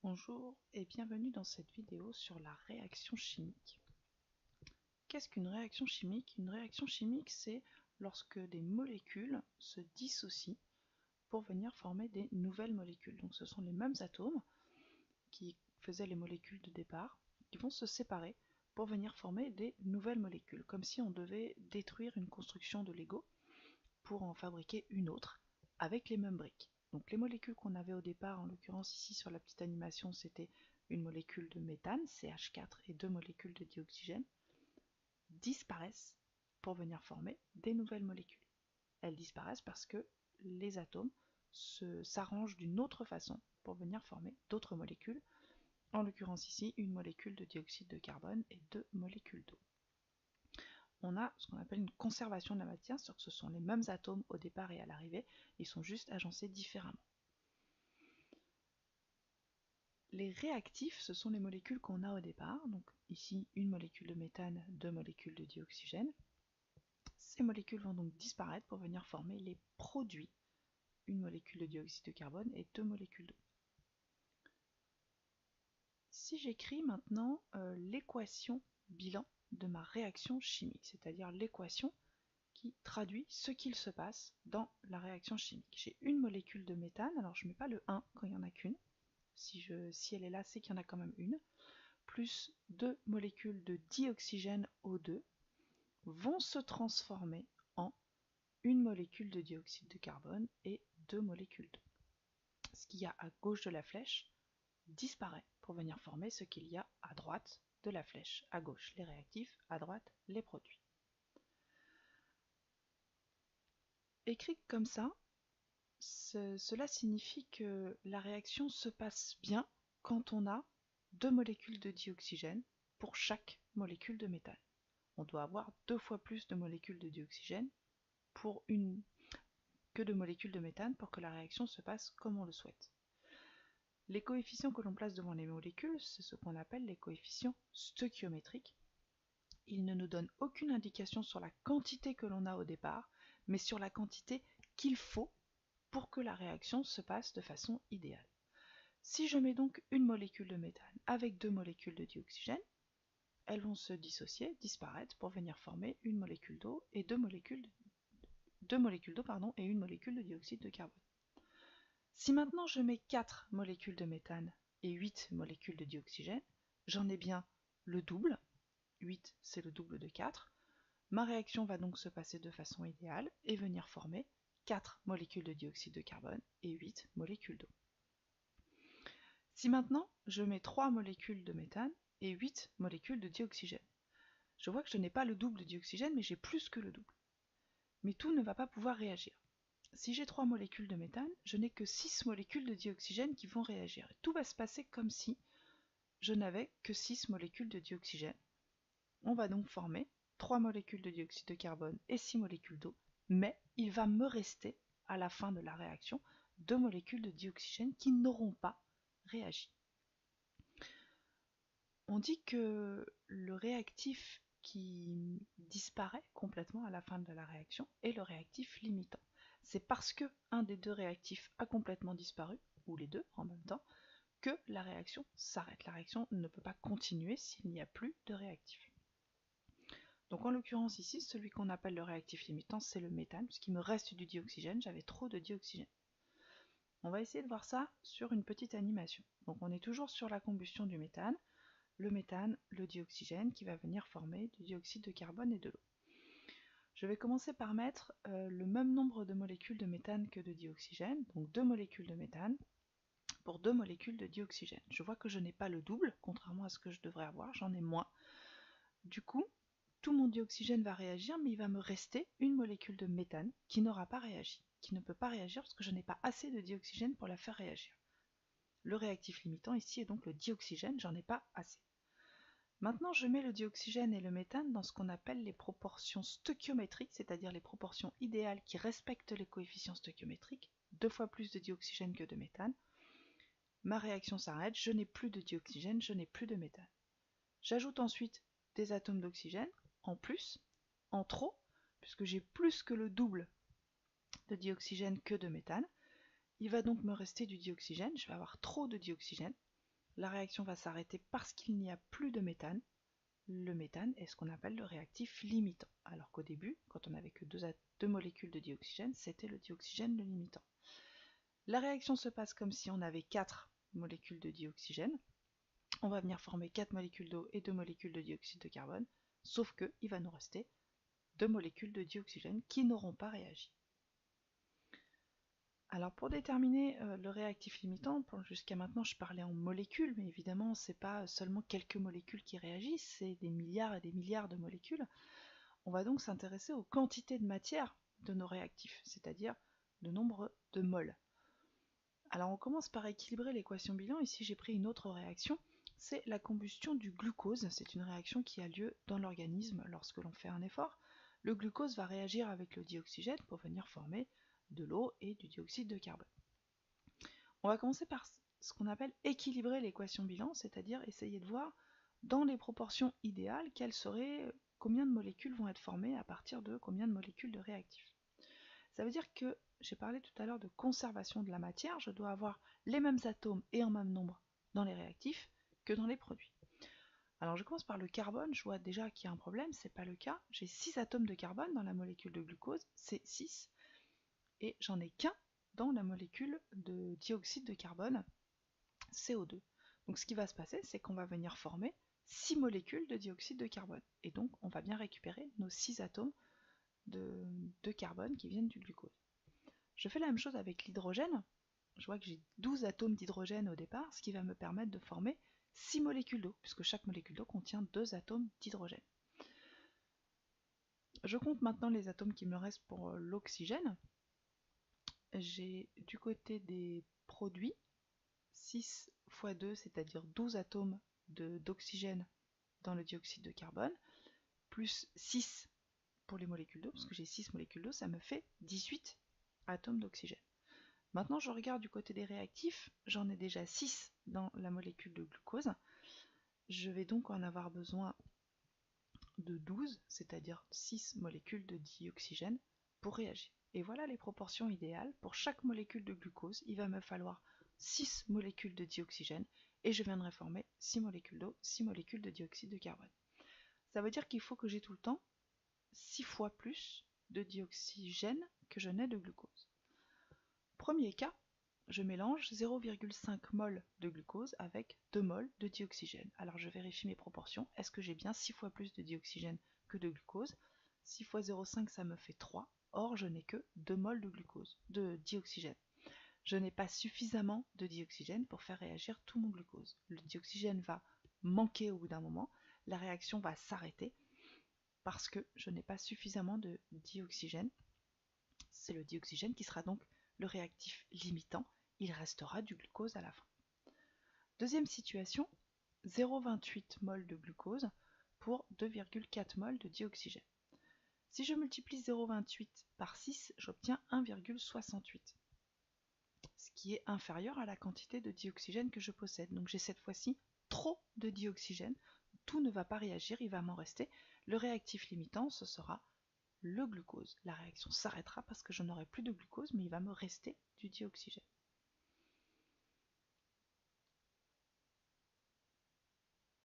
Bonjour et bienvenue dans cette vidéo sur la réaction chimique. Qu'est-ce qu'une réaction chimique? Une réaction chimique, c'est lorsque des molécules se dissocient pour venir former des nouvelles molécules. Donc ce sont les mêmes atomes qui faisaient les molécules de départ qui vont se séparer pour venir former des nouvelles molécules, comme si on devait détruire une construction de Lego pour en fabriquer une autre avec les mêmes briques. Donc les molécules qu'on avait au départ, en l'occurrence ici sur la petite animation, c'était une molécule de méthane, CH4, et deux molécules de dioxygène, disparaissent pour venir former des nouvelles molécules. Elles disparaissent parce que les atomes s'arrangent d'une autre façon pour venir former d'autres molécules, en l'occurrence ici une molécule de dioxyde de carbone et deux molécules d'eau. On a ce qu'on appelle une conservation de la matière, c'est-à-dire que ce sont les mêmes atomes au départ et à l'arrivée, ils sont juste agencés différemment. Les réactifs, ce sont les molécules qu'on a au départ, donc ici une molécule de méthane, deux molécules de dioxygène. Ces molécules vont donc disparaître pour venir former les produits, une molécule de dioxyde de carbone et deux molécules d'eau. Si j'écris maintenant l'équation bilan de ma réaction chimique, c'est-à-dire l'équation qui traduit ce qu'il se passe dans la réaction chimique. J'ai une molécule de méthane, alors je ne mets pas le 1 quand il n'y en a qu'une, si elle est là, c'est qu'il y en a quand même une, plus deux molécules de dioxygène O2 vont se transformer en une molécule de dioxyde de carbone et deux molécules d'eau. Ce qu'il y a à gauche de la flèche disparaît pour venir former ce qu'il y a à droite de la flèche. À gauche, les réactifs, à droite, les produits. Écrit comme ça, cela signifie que la réaction se passe bien quand on a deux molécules de dioxygène pour chaque molécule de méthane. On doit avoir deux fois plus de molécules de dioxygène que de molécules de méthane pour que la réaction se passe comme on le souhaite. Les coefficients que l'on place devant les molécules, c'est ce qu'on appelle les coefficients stoichiométriques. Ils ne nous donnent aucune indication sur la quantité que l'on a au départ, mais sur la quantité qu'il faut pour que la réaction se passe de façon idéale. Si je mets donc une molécule de méthane avec deux molécules de dioxygène, elles vont se dissocier, disparaître pour venir former une molécule d'eau et deux molécules d'eau et une molécule de dioxyde de carbone. Si maintenant je mets 4 molécules de méthane et 8 molécules de dioxygène, j'en ai bien le double. 8 c'est le double de 4. Ma réaction va donc se passer de façon idéale et venir former 4 molécules de dioxyde de carbone et 8 molécules d'eau. Si maintenant je mets 3 molécules de méthane et 8 molécules de dioxygène, je vois que je n'ai pas le double de dioxygène, mais j'ai plus que le double. Mais tout ne va pas pouvoir réagir. Si j'ai 3 molécules de méthane, je n'ai que 6 molécules de dioxygène qui vont réagir. Tout va se passer comme si je n'avais que 6 molécules de dioxygène. On va donc former 3 molécules de dioxyde de carbone et 6 molécules d'eau, mais il va me rester, à la fin de la réaction, 2 molécules de dioxygène qui n'auront pas réagi. On dit que le réactif qui disparaît complètement à la fin de la réaction est le réactif limitant. C'est parce que un des deux réactifs a complètement disparu, ou les deux en même temps, que la réaction s'arrête. La réaction ne peut pas continuer s'il n'y a plus de réactif. Donc en l'occurrence ici, celui qu'on appelle le réactif limitant, c'est le méthane, puisqu'il me reste du dioxygène, j'avais trop de dioxygène. On va essayer de voir ça sur une petite animation. Donc on est toujours sur la combustion du méthane, le dioxygène qui va venir former du dioxyde de carbone et de l'eau. Je vais commencer par mettre le même nombre de molécules de méthane que de dioxygène, donc 2 molécules de méthane pour 2 molécules de dioxygène. Je vois que je n'ai pas le double, contrairement à ce que je devrais avoir, j'en ai moins. Du coup, tout mon dioxygène va réagir, mais il va me rester une molécule de méthane qui n'aura pas réagi, qui ne peut pas réagir parce que je n'ai pas assez de dioxygène pour la faire réagir. Le réactif limitant ici est donc le dioxygène, j'en ai pas assez. Maintenant, je mets le dioxygène et le méthane dans ce qu'on appelle les proportions stoichiométriques, c'est-à-dire les proportions idéales qui respectent les coefficients stoichiométriques, 2 fois plus de dioxygène que de méthane. Ma réaction s'arrête, je n'ai plus de dioxygène, je n'ai plus de méthane. J'ajoute ensuite des atomes d'oxygène, en plus, en trop, puisque j'ai plus que le double de dioxygène que de méthane. Il va donc me rester du dioxygène, je vais avoir trop de dioxygène. La réaction va s'arrêter parce qu'il n'y a plus de méthane. Le méthane est ce qu'on appelle le réactif limitant. Alors qu'au début, quand on n'avait que deux molécules de dioxygène, c'était le dioxygène le limitant. La réaction se passe comme si on avait 4 molécules de dioxygène. On va venir former 4 molécules d'eau et 2 molécules de dioxyde de carbone, sauf qu'il va nous rester 2 molécules de dioxygène qui n'auront pas réagi. Alors pour déterminer le réactif limitant, jusqu'à maintenant je parlais en molécules, mais évidemment c'est pas seulement quelques molécules qui réagissent, c'est des milliards et des milliards de molécules. On va donc s'intéresser aux quantités de matière de nos réactifs, c'est-à-dire le nombre de moles. Alors on commence par équilibrer l'équation bilan. Ici j'ai pris une autre réaction, c'est la combustion du glucose. C'est une réaction qui a lieu dans l'organisme lorsque l'on fait un effort. Le glucose va réagir avec le dioxygène pour venir former de l'eau et du dioxyde de carbone. On va commencer par ce qu'on appelle équilibrer l'équation bilan, c'est-à-dire essayer de voir dans les proportions idéales combien de molécules vont être formées à partir de combien de molécules de réactifs. Ça veut dire que j'ai parlé tout à l'heure de conservation de la matière, je dois avoir les mêmes atomes et en même nombre dans les réactifs que dans les produits. Alors je commence par le carbone, je vois déjà qu'il y a un problème, c'est pas le cas. J'ai 6 atomes de carbone dans la molécule de glucose, c'est 6, et j'en ai qu'un dans la molécule de dioxyde de carbone, CO2. Donc ce qui va se passer, c'est qu'on va venir former 6 molécules de dioxyde de carbone. Et donc on va bien récupérer nos 6 atomes de carbone qui viennent du glucose. Je fais la même chose avec l'hydrogène. Je vois que j'ai 12 atomes d'hydrogène au départ, ce qui va me permettre de former 6 molécules d'eau, puisque chaque molécule d'eau contient 2 atomes d'hydrogène. Je compte maintenant les atomes qui me restent pour l'oxygène. J'ai du côté des produits 6 x 2, c'est-à-dire 12 atomes d'oxygène dans le dioxyde de carbone, plus 6 pour les molécules d'eau, parce que j'ai 6 molécules d'eau, ça me fait 18 atomes d'oxygène. Maintenant, je regarde du côté des réactifs, j'en ai déjà 6 dans la molécule de glucose. Je vais donc en avoir besoin de 12, c'est-à-dire 6 molécules de dioxygène pour réagir. Et voilà les proportions idéales. Pour chaque molécule de glucose, il va me falloir 6 molécules de dioxygène et je viendrai former 6 molécules d'eau, 6 molécules de dioxyde de carbone. Ça veut dire qu'il faut que j'ai tout le temps 6 fois plus de dioxygène que je n'ai de glucose. Premier cas, je mélange 0,5 mol de glucose avec 2 mol de dioxygène. Alors je vérifie mes proportions. Est-ce que j'ai bien 6 fois plus de dioxygène que de glucose? 6 fois 0,5 ça me fait 3. Or je n'ai que 2 mol de dioxygène. Je n'ai pas suffisamment de dioxygène pour faire réagir tout mon glucose. Le dioxygène va manquer au bout d'un moment. La réaction va s'arrêter parce que je n'ai pas suffisamment de dioxygène. C'est le dioxygène qui sera donc le réactif limitant, il restera du glucose à la fin. Deuxième situation, 0,28 mol de glucose pour 2,4 mol de dioxygène. Si je multiplie 0,28 par 6, j'obtiens 1,68, ce qui est inférieur à la quantité de dioxygène que je possède. Donc j'ai cette fois-ci trop de dioxygène, tout ne va pas réagir, il va m'en rester. Le réactif limitant, ce sera le glucose. La réaction s'arrêtera parce que je n'aurai plus de glucose, mais il va me rester du dioxygène.